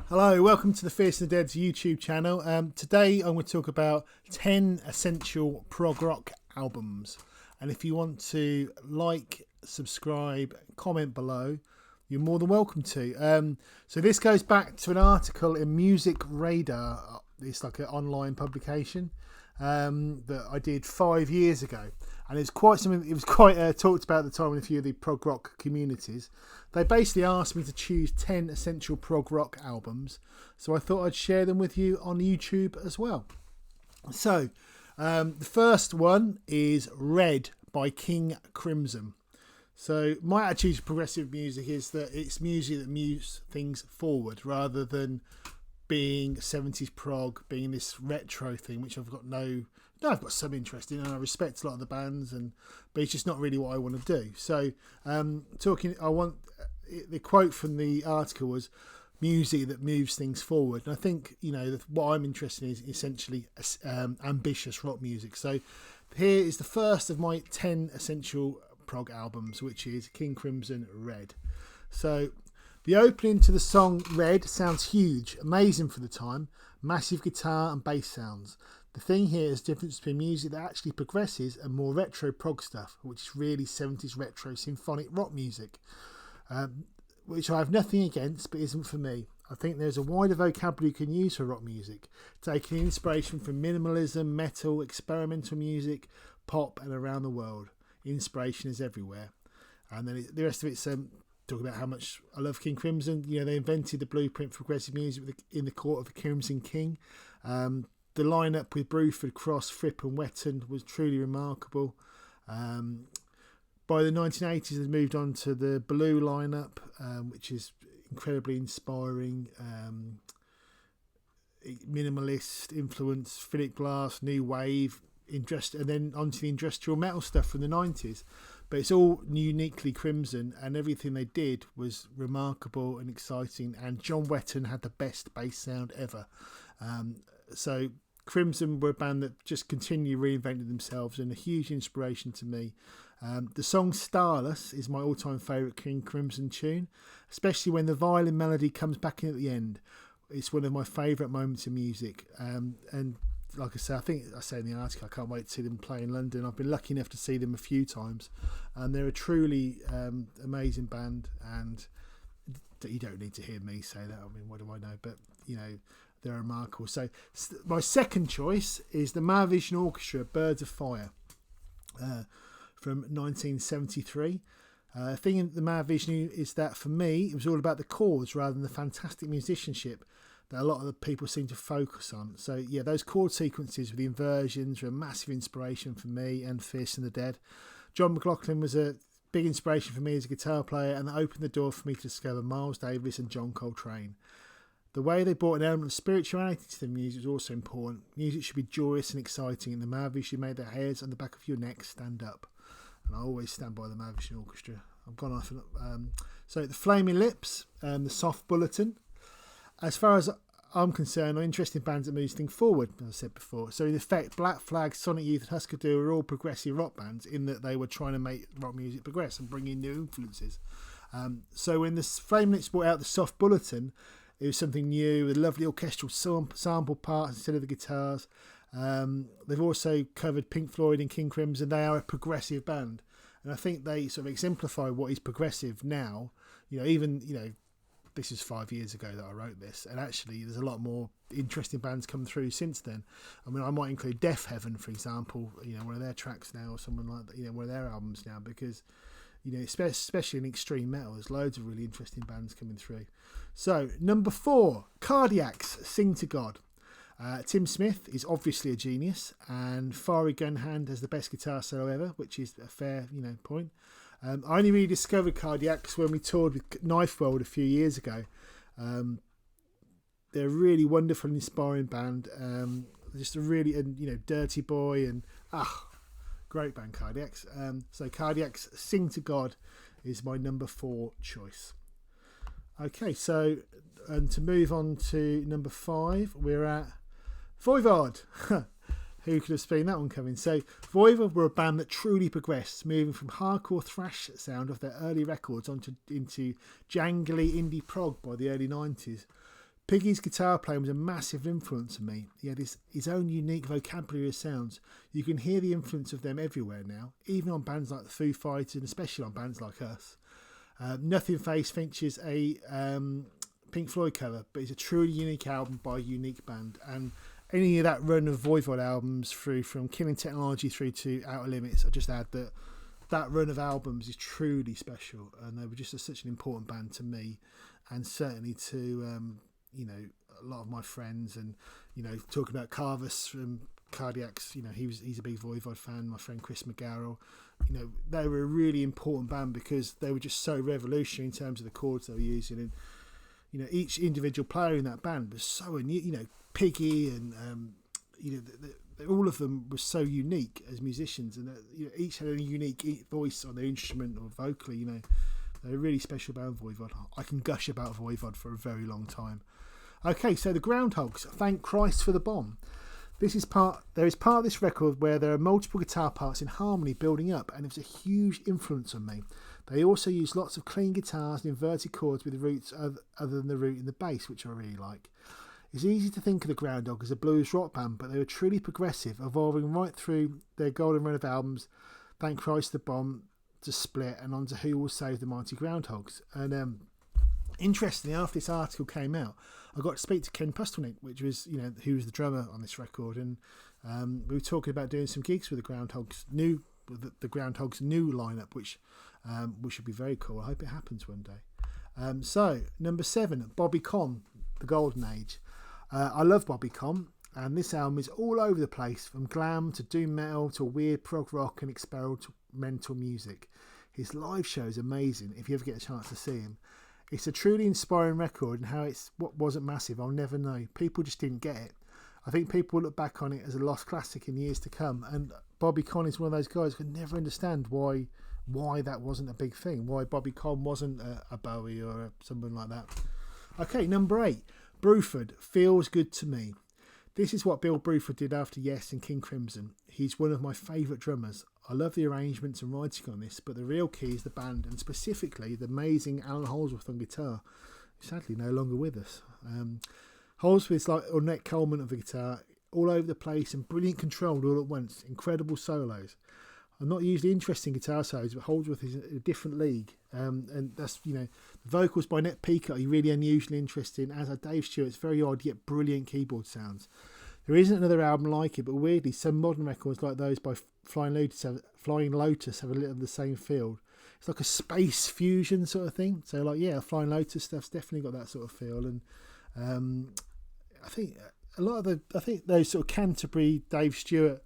Hello, welcome to the Fierce and the Dead's YouTube channel. Today I'm going to talk about 10 essential prog rock albums. And if you want to like, subscribe, comment below, you're more than welcome to. So this goes back to an article in Music Radar. It's like an online publication that I did 5 years ago. And it's quite something. It was quite talked about at the time in a few of the prog rock communities. They basically asked me to choose 10 essential prog rock albums, so I thought I'd share them with you on YouTube as well. So the first one is Red by King Crimson. So my attitude to progressive music is that it's music that moves things forward rather than being 70s prog, being this retro thing, which I've got I've got some interest in, and I respect a lot of the bands, but it's just not really what I want to do. So, the quote from the article was music that moves things forward. And I think, what I'm interested in is essentially ambitious rock music. So here is the first of my 10 essential prog albums, which is King Crimson, Red. So the opening to the song Red sounds huge, amazing for the time, massive guitar and bass sounds. The thing here is the difference between music that actually progresses and more retro prog stuff, which is really 70s retro symphonic rock music, which I have nothing against but isn't for me. I think there's a wider vocabulary you can use for rock music, taking inspiration from minimalism, metal, experimental music, pop and around the world. Inspiration is everywhere. And then the rest of it's talking about how much I love King Crimson. They invented the blueprint for progressive music in the court of the Crimson King. The lineup with Bruford, Cross, Fripp and Wetton was truly remarkable. By the 1980s, they moved on to the Blue lineup, which is incredibly inspiring. Minimalist influence, Philip Glass, new wave, and then onto the industrial metal stuff from the 90s. But it's all uniquely Crimson, and everything they did was remarkable and exciting. And John Wetton had the best bass sound ever. So Crimson were a band that just continue reinventing themselves and a huge inspiration to me. The song Starless is my all-time favourite King Crimson tune, especially when the violin melody comes back in at the end. It's one of my favourite moments in music. And like I say, I think I say in the article, I can't wait to see them play in London. I've been lucky enough to see them a few times, and they're a truly amazing band. And you don't need to hear me say that. I mean, what do I know? But they're remarkable. So my second choice is the Mahavishnu Orchestra, Birds of Fire, from 1973. The thing in the Mahavishnu is that for me, it was all about the chords rather than the fantastic musicianship that a lot of the people seem to focus on. So yeah, those chord sequences with the inversions were a massive inspiration for me and Fierce and the Dead. John McLaughlin was a big inspiration for me as a guitar player, and that opened the door for me to discover Miles Davis and John Coltrane. The way they brought an element of spirituality to the music was also important. Music should be joyous and exciting, and the Mahavishnu made the hairs on the back of your neck stand up. And I always stand by the Mahavishnu Orchestra. I've gone off. So the Flaming Lips, the Soft Bulletin. As far as I'm concerned, I'm interested in bands that move things forward, as I said before. So in effect, Black Flag, Sonic Youth and Husker Du are all progressive rock bands in that they were trying to make rock music progress and bring in new influences. So when the Flaming Lips brought out the Soft Bulletin, it was something new with lovely orchestral sample parts instead of the guitars. They've also covered Pink Floyd and King Crimson. They are a progressive band, and I think they sort of exemplify what is progressive now. This is 5 years ago that I wrote this, and actually there's a lot more interesting bands come through since then. I mean, I might include Death Heaven, for example, one of their tracks now, or someone like that, one of their albums now, because especially in extreme metal, there's loads of really interesting bands coming through. So number 4, Cardiacs, Sing to God. Tim Smith is obviously a genius, and Fari Gunhand has the best guitar solo ever, which is a fair point. I only really discovered Cardiacs when we toured with Knife World a few years ago. They're a really wonderful and inspiring band. Just a really, Dirty Boy and great band, Cardiacs. So Cardiacs, Sing to God is my number 4 choice. Okay, so and to move on to number 5, we're at Voivod. Who could have seen that one coming? So Voivod were a band that truly progressed, moving from hardcore thrash sound of their early records into jangly indie prog by the early 90s. Piggy's guitar playing was a massive influence on me. He had his own unique vocabulary of sounds. You can hear the influence of them everywhere now, even on bands like the Foo Fighters and especially on bands like us. Nothing Face features a Pink Floyd cover, but it's a truly unique album by a unique band. And any of that run of Voivod albums through from Killing Technology through to Outer Limits, I just add that run of albums is truly special, and they were just such an important band to me, and certainly to a lot of my friends. And talking about Carvis from Cardiacs, he's a big Voivod fan. My friend Chris McGarrell, they were a really important band because they were just so revolutionary in terms of the chords they were using, and each individual player in that band was so Piggy and all of them were so unique as musicians, and each had a unique voice on their instrument or vocally. They're a really special band, Voivod. I can gush about Voivod for a very long time. Okay, so the Groundhogs, Thank Christ for the Bomb. There is part of this record where there are multiple guitar parts in harmony building up, and it was a huge influence on me. They also use lots of clean guitars and inverted chords with roots other than the root in the bass, which I really like. It's easy to think of the Groundhog as a blues rock band, but they were truly progressive, evolving right through their golden run of albums, Thank Christ the Bomb, to Split, and on to Who Will Save the Mighty Groundhogs. And interestingly, after this article came out, I got to speak to Ken Pustelnik, which was, who was the drummer on this record, and we were talking about doing some gigs with the Groundhogs new lineup, which would be very cool. I hope it happens one day. So number 7, Bobby Conn, The Golden Age. I love Bobby Conn, and this album is all over the place, from glam to doom metal to weird prog rock and experimental music. His live show is amazing if you ever get a chance to see him. It's a truly inspiring record, and how what wasn't massive, I'll never know. People just didn't get it. I think people will look back on it as a lost classic in years to come, and Bobby Conn is one of those guys who could never understand why that wasn't a big thing, why Bobby Conn wasn't a Bowie or someone like that. Okay, number 8, Bruford, Feels Good to Me. This is what Bill Bruford did after Yes and King Crimson. He's one of my favourite drummers. I love the arrangements and writing on this, but the real key is the band, and specifically the amazing Alan Holdsworth on guitar, who's sadly no longer with us. Holdsworth's like Ornette Coleman of the guitar, all over the place and brilliant controlled all at once, incredible solos. I'm not usually interested in guitar solos, but Holdsworth is in a different league. And that's, the vocals by Ned Peacock are really unusually interesting, as are Dave Stewart's very odd yet brilliant keyboard sounds. There isn't another album like it, but weirdly, some modern records like those by Flying Lotus have a little of the same feel. It's like a space fusion sort of thing. So, Flying Lotus stuff's definitely got that sort of feel. And I think those sort of Canterbury Dave Stewart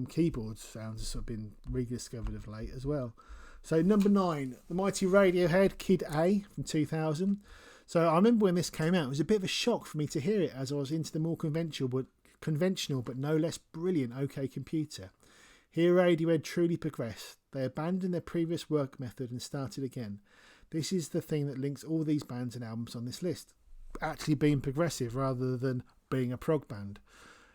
keyboard sounds have sort of been rediscovered of late as well. So number 9, the mighty Radiohead, Kid A from 2000. So I remember when this came out, it was a bit of a shock for me to hear it, as I was into the more conventional but no less brilliant OK Computer. Here Radiohead truly progressed. They abandoned their previous work method and started again. This is the thing that links all these bands and albums on this list, actually being progressive rather than being a prog band.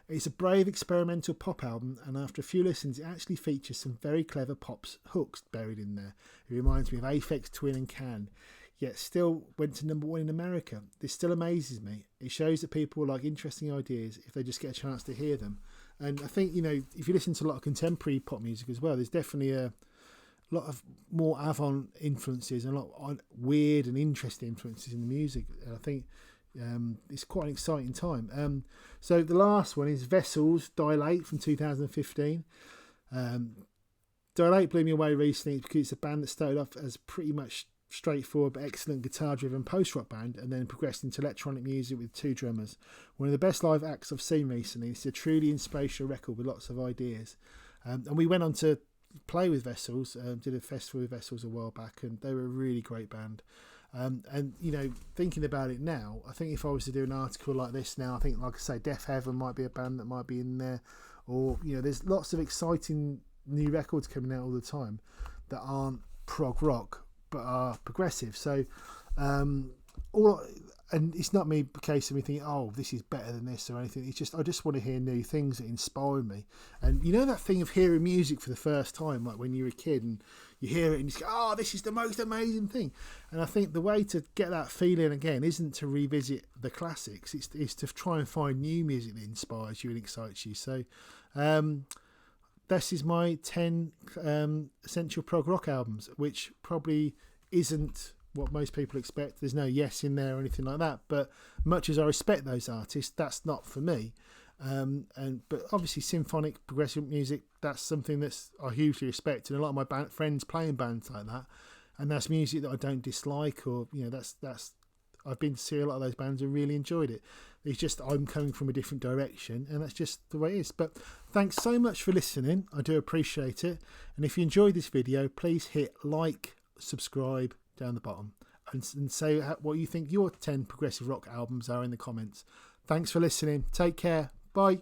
It's a brave experimental pop album, and after a few listens it actually features some very clever pops hooks buried in there. It reminds me of Aphex Twin and Kahn, yet still went to number 1 in America. This still amazes me. It shows that people like interesting ideas if they just get a chance to hear them. And I think, if you listen to a lot of contemporary pop music as well, there's definitely a lot of more avant influences and a lot of weird and interesting influences in the music. And I think it's quite an exciting time. So the last one is Vessels, Dilate from 2015. Dilate blew me away recently because it's a band that started off as pretty much straightforward but excellent guitar-driven post-rock band, and then progressed into electronic music with 2 drummers. One of the best live acts I've seen recently. It's a truly inspirational record with lots of ideas. And we went on to play with Vessels, did a festival with Vessels a while back, and they were a really great band. And thinking about it now, I think if I was to do an article like this now, I think, like I say, Death Heaven might be a band that might be in there, or there's lots of exciting new records coming out all the time that aren't prog rock but are progressive. So and it's not me a case of me thinking, oh, this is better than this or anything. It's just I just want to hear new things that inspire me. And that thing of hearing music for the first time, like when you're a kid and you hear it and you go, oh, this is the most amazing thing. And I think the way to get that feeling again isn't to revisit the classics, it's to try and find new music that inspires you and excites you. So this is my 10 essential prog rock albums, which probably isn't what most people expect. There's no Yes in there or anything like that, but much as I respect those artists, that's not for me. But obviously symphonic progressive music, that's something that's I hugely respect, and a lot of my friends play in bands like that, and that's music that I don't dislike, or that's I've been to see a lot of those bands and really enjoyed it. It's just I'm coming from a different direction, and that's just the way it is. But thanks so much for listening, I do appreciate it. And if you enjoyed this video, please hit like, subscribe down the bottom, and say what you think your 10 progressive rock albums are in the comments. Thanks for listening. Take care. Bye.